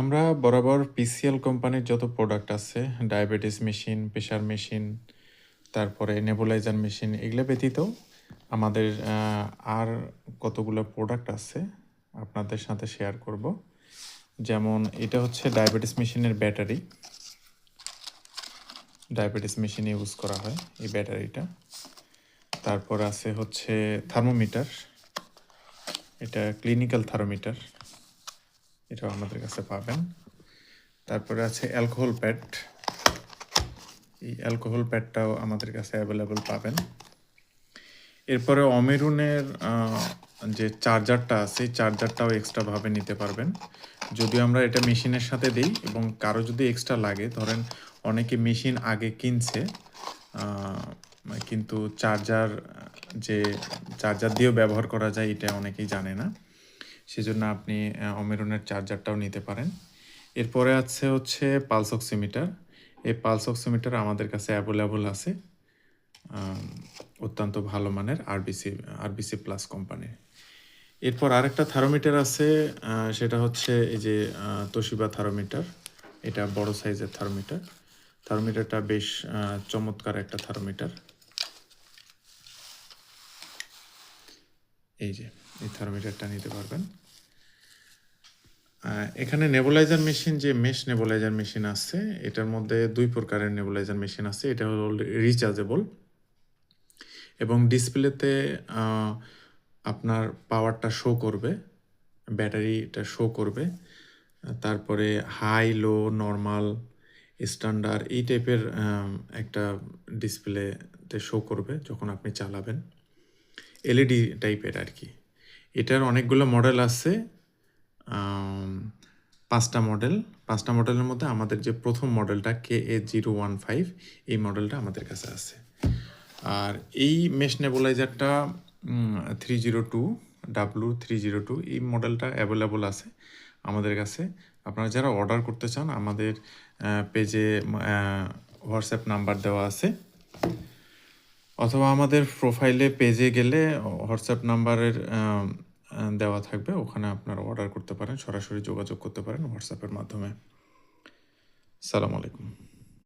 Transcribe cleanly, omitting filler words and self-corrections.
আমরা বরাবর পিসিএল কোম্পানির যত প্রোডাক্ট আছে, ডায়াবেটিস মেশিন, প্রেশার মেশিন, তারপরে নেবুলাইজার মেশিন, এগুলো ব্যতীত আমাদের আর কতগুলো প্রোডাক্ট আছে আপনাদের সাথে শেয়ার করব। যেমন এটা হচ্ছে ডায়াবেটিস মেশিনের ব্যাটারি। ডায়াবেটিস মেশিনে ইউজ করা হয় এই ব্যাটারিটা। তারপর আছে হচ্ছে থার্মোমিটার, এটা ক্লিনিক্যাল থার্মোমিটার, এটাও আমাদের কাছে পাবেন। তারপরে আছে অ্যালকোহল প্যাড, এই অ্যালকোহল প্যাডটাও আমাদের কাছে অ্যাভেলেবল পাবেন। এরপরে অমেরুনের যে চার্জারটা আছে, এই চার্জারটাও এক্সট্রাভাবে নিতে পারবেন। যদিও আমরা এটা মেশিনের সাথে দিই, এবং কারো যদি এক্সট্রা লাগে, ধরেন অনেকে মেশিন আগে কিনছে কিন্তু যে চার্জার দিয়েও ব্যবহার করা যায় এটা অনেকেই জানে না, সেজন্য আপনি অমেরুনের চার্জারটাও নিতে পারেন। এরপরে হচ্ছে পালস অক্সিমিটার। এই পালস অক্সিমিটার আমাদের কাছে অ্যাভেলেবল আছে, অত্যন্ত ভালো মানের আরবিসি প্লাস কোম্পানির। এরপর আরেকটা থার্মোমিটার আছে, সেটা হচ্ছে এই যে তোশিবা থার্মোমিটার। এটা বড় সাইজের থার্মোমিটার। থার্মোমিটারটা বেশ চমৎকার একটা থার্মোমিটার। এই এই থার্মোমিটারটা নিতে পারবেন। এখানে নেবুলাইজার মেশিন, যে মেশ নেবুলাইজার মেশিন আছে, এটার মধ্যে দুই প্রকারের নেবুলাইজার মেশিন আছে। এটা হলো রিচার্জেবল, এবং ডিসপ্লেতে আপনার পাওয়ারটা শো করবে, ব্যাটারিটা শো করবে। তারপরে হাই, লো, নর্মাল, স্ট্যান্ডার্ড এই টাইপের একটা ডিসপ্লেতে শো করবে যখন আপনি চালাবেন, এলইডি টাইপের আর কি। এটার অনেকগুলো মডেল আছে, 5টা মডেল। 5টা মডেলের মধ্যে আমাদের যে প্রথম মডেলটা KA015, এই মডেলটা আমাদের কাছে আছে। আর এই মেশ নেবুলাইজারটা 302W302, এই মডেলটা অ্যাভেলেবল আছে আমাদের কাছে। আপনারা যারা অর্ডার করতে চান, আমাদের পেজে হোয়াটসঅ্যাপ নাম্বার দেওয়া আছে, অথবা আমাদের প্রোফাইলে পেজে গেলে হোয়াটসঅ্যাপ নাম্বারের দেওয়া থাকবে, ওখানে আপনারা অর্ডার করতে পারেন, সরাসরি যোগাযোগ করতে পারেন হোয়াটসঅ্যাপের মাধ্যমে। আসসালামু আলাইকুম।